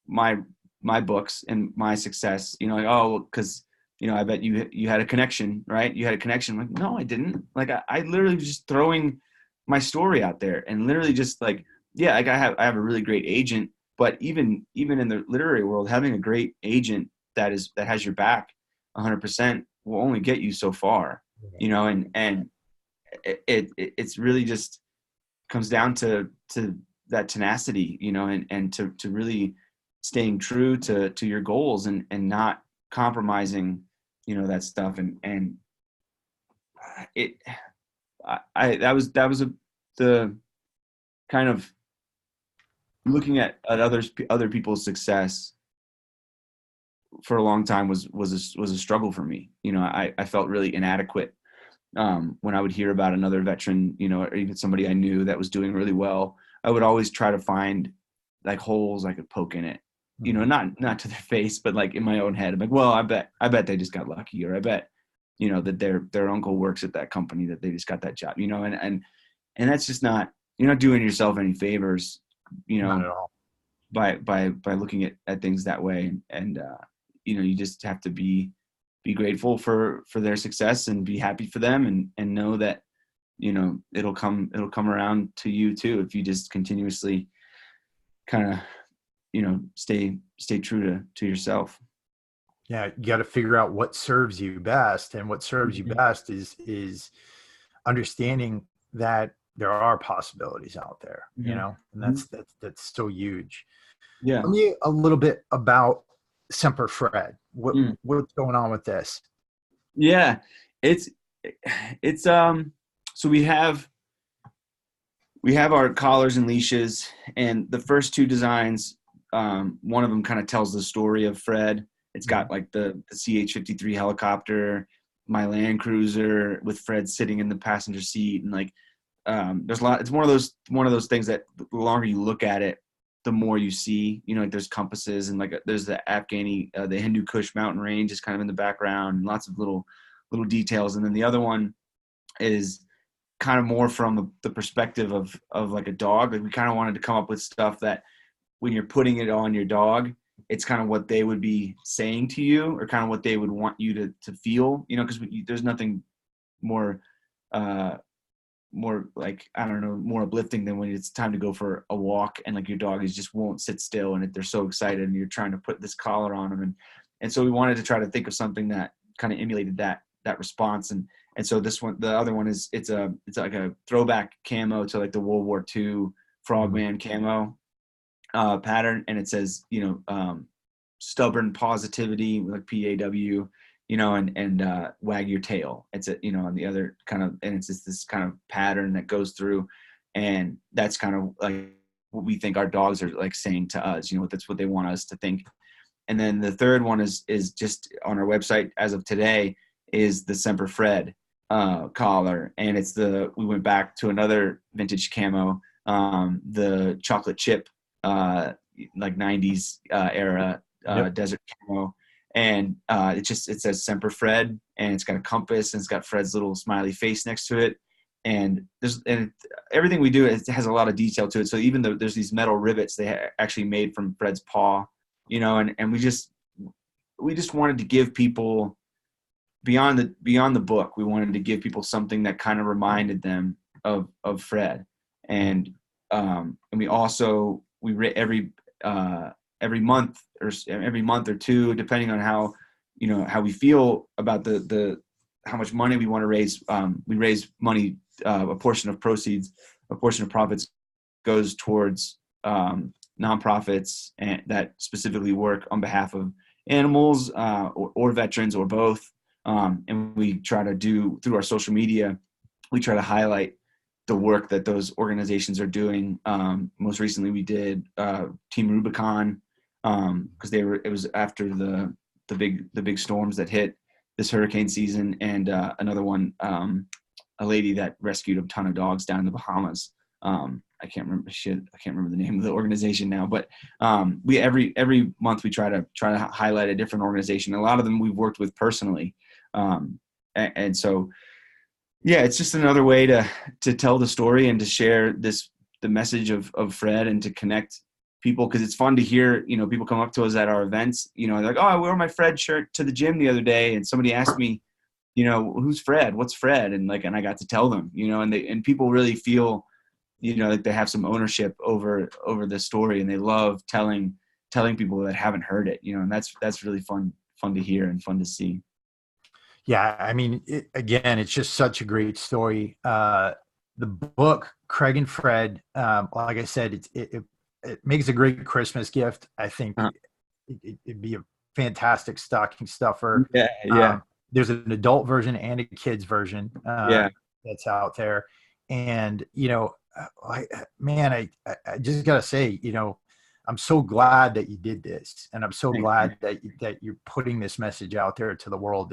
Speaker 2: my books and my success, like, oh, because I bet you had a connection, right? You had a connection. I'm like, no, I didn't. Like, I literally was just throwing my story out there, and literally just like, yeah, like I have a really great agent, but even in the literary world, having a great agent that has your back 100% will only get you so far, and it's really just comes down to that tenacity, and to really staying true to your goals, and not compromising, that stuff. And it, that was the kind of looking at other people's success for a long time was a struggle for me. I felt really inadequate when I would hear about another veteran, or even somebody I knew that was doing really well. I would always try to find like holes I could poke in it, not to their face, but like in my own head. I'm like, well, I bet they just got lucky, or I bet, that their uncle works at that company, that they just got that job, and that's just not, you're not doing yourself any favors,
Speaker 1: Not at all.
Speaker 2: by looking at things that way. And you just have to be grateful for their success, and be happy for them, and know that, it'll come around to you too, if you just continuously kind of, stay true to yourself.
Speaker 1: Yeah, you got to figure out what serves you best, and what serves you best is understanding that there are possibilities out there, and that's so huge.
Speaker 2: Yeah.
Speaker 1: Tell me a little bit about Semper Fred. What's going on with this?
Speaker 2: Yeah, it's so we have our collars and leashes, and the first two designs, one of them kind of tells the story of Fred. It's got like the CH-53 helicopter, my Land Cruiser with Fred sitting in the passenger seat, and like, there's a lot. It's one of those things that the longer you look at it, the more you see. Like, there's compasses, and like there's the Afghani, the Hindu Kush mountain range is kind of in the background, and lots of little details. And then the other one is kind of more from the perspective of like a dog. Like, we kind of wanted to come up with stuff that when you're putting it on your dog, it's kind of what they would be saying to you, or kind of what they would want you to feel, because there's nothing more like, I don't know, more uplifting than when it's time to go for a walk, and like your dog just won't sit still, and they're so excited, and you're trying to put this collar on them. And so we wanted to try to think of something that kind of emulated that response. And so the other one is, it's like a throwback camo to like the World War II frogman camo pattern. And it says, stubborn positivity, like PAW, and wag your tail. It's on the other kind of, and it's just this kind of pattern that goes through. And that's kind of like what we think our dogs are like saying to us, that's what they want us to think. And then the third one is just on our website as of today, is the Semper Fred collar. And we went back to another vintage camo, the chocolate chip, like 90s era desert camo. And it says Semper Fred, and it's got a compass, and it's got Fred's little smiley face next to it. And everything we do, it has a lot of detail to it. So even though there's these metal rivets they actually made from Fred's paw, and we just wanted to give people, beyond the book, we wanted to give people something that kind of reminded them of Fred. And we also, every month or two, depending on how we feel about the how much money we want to raise, we raise money, a portion of profits goes towards nonprofits and that specifically work on behalf of animals, or veterans, or both. And we try to do, through our social media, we try to highlight the work that those organizations are doing. Most recently we did Team Rubicon, because it was after the big storms that hit, this hurricane season, and another one, a lady that rescued a ton of dogs down in the Bahamas. I can't remember the name of the organization now, but we every month we try to highlight a different organization. A lot of them we've worked with personally, and so yeah, it's just another way to tell the story and to share the message of Fred, and to connect people, because it's fun to hear, people come up to us at our events, they're like, oh, I wore my Fred shirt to the gym the other day, and somebody asked me, who's Fred? What's Fred? And I got to tell them, and people really feel, like they have some ownership over the story, and they love telling people that haven't heard it, and that's really fun to hear and fun to see.
Speaker 1: Yeah, I mean, again, it's just such a great story. The book, Craig and Fred, like I said, it makes a great Christmas gift. I think it'd be a fantastic stocking stuffer.
Speaker 2: Yeah.
Speaker 1: There's an adult version and a kid's version that's out there. And, I just got to say, I'm so glad that you did this, and I'm so glad that you're putting this message out there to the world.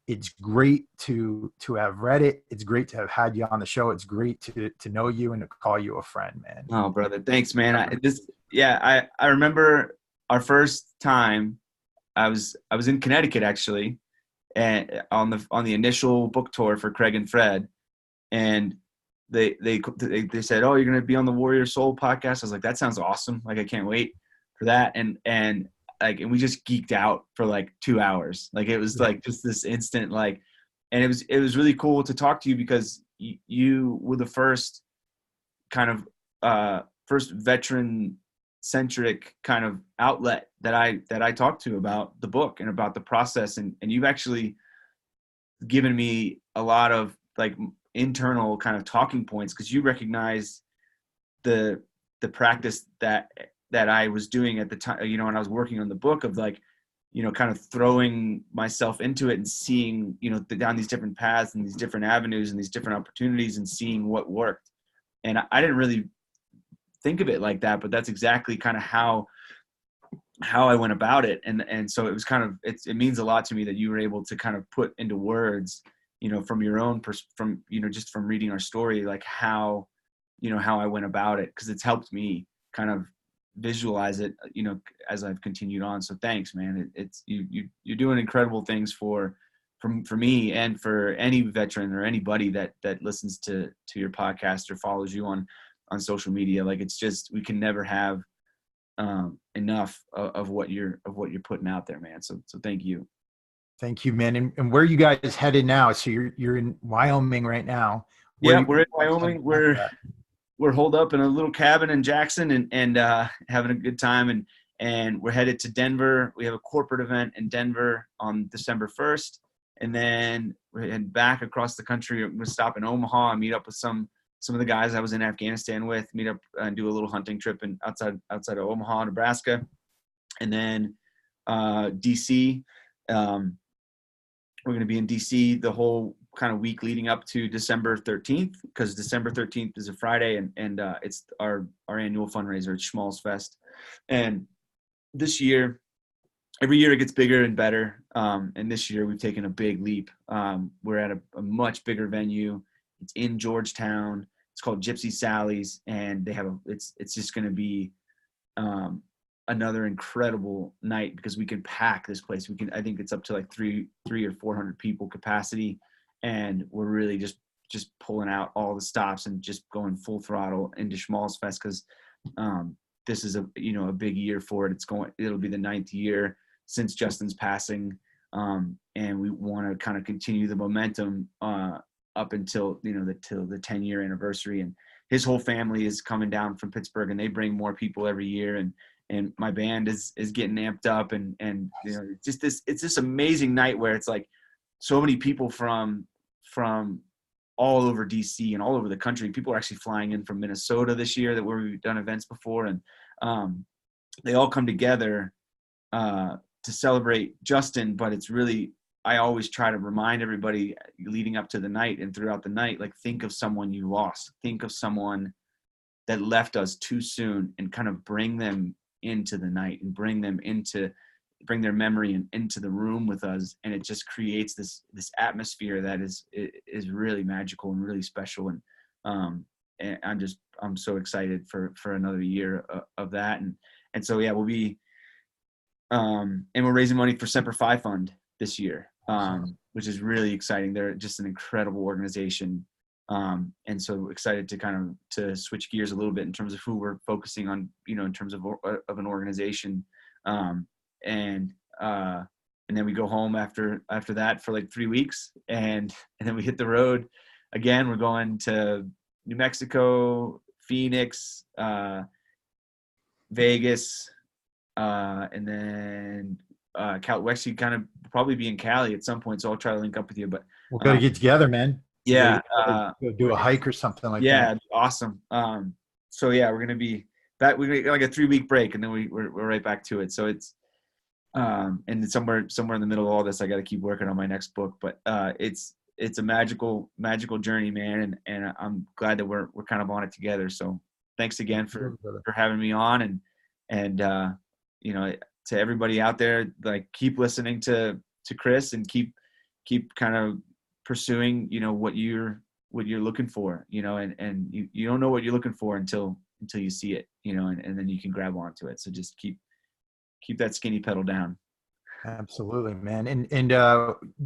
Speaker 1: It's great to have read it. It's great to have had you on the show. It's great to know you and to call you a friend, man.
Speaker 2: Oh, brother, thanks, man. I remember our first time. I was in Connecticut actually, and on the initial book tour for Craig and Fred, and they said, oh, you're going to be on the Warrior Soul podcast. I was like, that sounds awesome. Like, I can't wait for that. And we just geeked out for 2 hours. It was just this instant, and it was really cool to talk to you, because you were the first kind of first veteran centric kind of outlet that I talked to about the book and about the process. And you've actually given me a lot of internal kind of talking points, because you recognize the practice that I was doing at the time, when I was working on the book, of kind of throwing myself into it and seeing, down these different paths and these different avenues and these different opportunities, and seeing what worked. And I didn't really think of it like that, but that's exactly kind of how I went about it. And so it was kind of, it means a lot to me that you were able to kind of put into words, from your own, just from reading our story, how I went about it, because it's helped me kind of visualize it, as I've continued on. So thanks, man. You're doing incredible things for me, and for any veteran or anybody that listens to your podcast or follows you on social media. It's just, we can never have enough of what you're putting out there, man. So thank you.
Speaker 1: Thank you, man. And where are you guys headed now? So you're in Wyoming right now.
Speaker 2: We're in Wyoming. We're holed up in a little cabin in Jackson, and having a good time. And we're headed to Denver. We have a corporate event in Denver on December 1st. And then we're heading back across the country. We're going to stop in Omaha and meet up with some of the guys I was in Afghanistan with, meet up and do a little hunting trip outside of Omaha, Nebraska. And then DC. We're going to be in DC the whole kind of week leading up to December 13th, because December 13th is a Friday, and it's our annual fundraiser. It's Schmalz Fest. And this year, every year it gets bigger and better. And this year we've taken a big leap. We're at a much bigger venue. It's in Georgetown. It's called Gypsy Sally's, and it's just going to be another incredible night, because we can pack this place. I think it's up to 300 or 400 people capacity, and we're really just pulling out all the stops and just going full throttle into Schmalz Fest, because this is a big year for it. It'll be the 9th year since Justin's passing, and we want to kind of continue the momentum up until the 10-year anniversary. And his whole family is coming down from Pittsburgh, and they bring more people every year, and my band is getting amped up, and it's this amazing night where it's so many people from all over DC and all over the country. People are actually flying in from Minnesota this year, where we've done events before, and they all come together to celebrate Justin. But it's really, I always try to remind everybody leading up to the night and throughout the night, think of someone you lost, think of someone that left us too soon, and kind of bring them into the night and bring them into bring their memory into the room with us, and it just creates this atmosphere that is really magical and really special. And I'm so excited for another year of that. And so, yeah, we'll be, and we're raising money for Semper Fi Fund this year, which is really exciting. They're just an incredible organization. And so excited to switch gears a little bit in terms of who we're focusing on, in terms of an organization. And then we go home after that for like 3 weeks, and then we hit the road again. We're going to New Mexico, Phoenix, Vegas, and then we're actually kind of probably be in Cali at some point, so I'll try to link up with you. But
Speaker 1: we're going to get together, man.
Speaker 2: Yeah,
Speaker 1: go do a hike or something like that.
Speaker 2: Yeah, awesome. So yeah, we're gonna be back. We're gonna like a 3-week break, and then we're right back to it. So it's and somewhere in the middle of all this, I got to keep working on my next book. But it's a magical journey, man, and I'm glad that we're kind of on it together. So thanks again for having me on, and to everybody out there, like, keep listening to Chris, and keep kind of pursuing what you're looking for, and you don't know what you're looking for until you see it, and then you can grab onto it. So just keep that skinny pedal down.
Speaker 1: Absolutely, man. And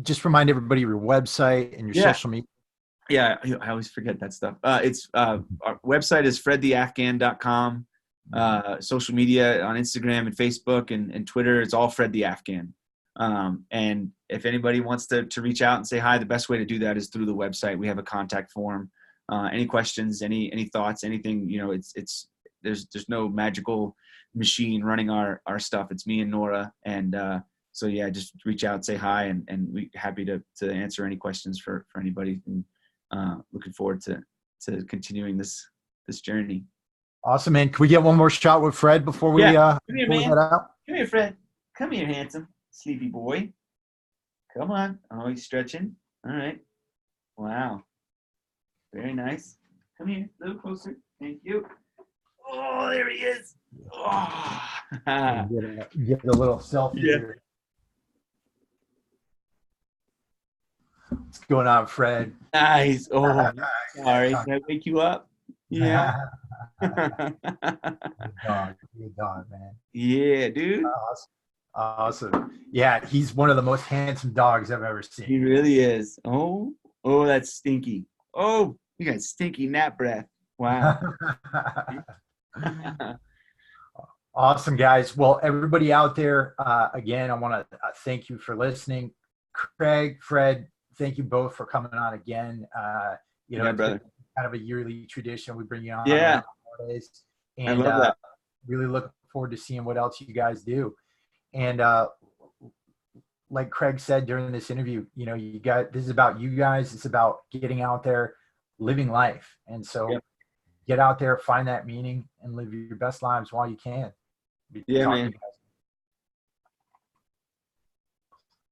Speaker 1: just remind everybody your website and your social media.
Speaker 2: Yeah, I always forget that stuff. It's our website is fredtheafghan.com. Social media on Instagram and Facebook and Twitter, it's all Fred the Afghan. And if anybody wants to reach out and say hi, the best way to do that is through the website. We have a contact form. Any questions, any thoughts, anything, there's no magical machine running our stuff. It's me and Nora. And so yeah, just reach out, say hi, and we're happy to answer any questions for anybody. And looking forward to continuing this journey.
Speaker 1: Awesome, man. Can we get one more shot with Fred before we
Speaker 2: Come here, man.
Speaker 1: Head out?
Speaker 2: Come here, Fred. Come here, handsome, sleepy boy. Come on. Oh, he's stretching. All right. Wow. Very nice. Come here, a little closer. Thank you. Oh, there he is. Oh.
Speaker 1: Get a little selfie here. What's going on, Fred?
Speaker 2: Nice. Oh, sorry. Can I wake you up? Yeah.
Speaker 1: Good dog, man.
Speaker 2: Yeah, dude.
Speaker 1: Awesome. Yeah, he's one of the most handsome dogs I've ever seen.
Speaker 2: He really is. Oh, that's stinky. Oh, you got stinky nap breath. Wow.
Speaker 1: Awesome, guys. Well, everybody out there, again, I want to thank you for listening. Craig, Fred, thank you both for coming on again.
Speaker 2: Brother.
Speaker 1: Kind of a yearly tradition. We bring you on.
Speaker 2: Yeah.
Speaker 1: Holidays,
Speaker 2: and I love that.
Speaker 1: Really looking forward to seeing what else you guys do. And like Craig said during this interview, this is about you guys. It's about getting out there, living life. And so get out there, find that meaning, and live your best lives while you can.
Speaker 2: Yeah, man.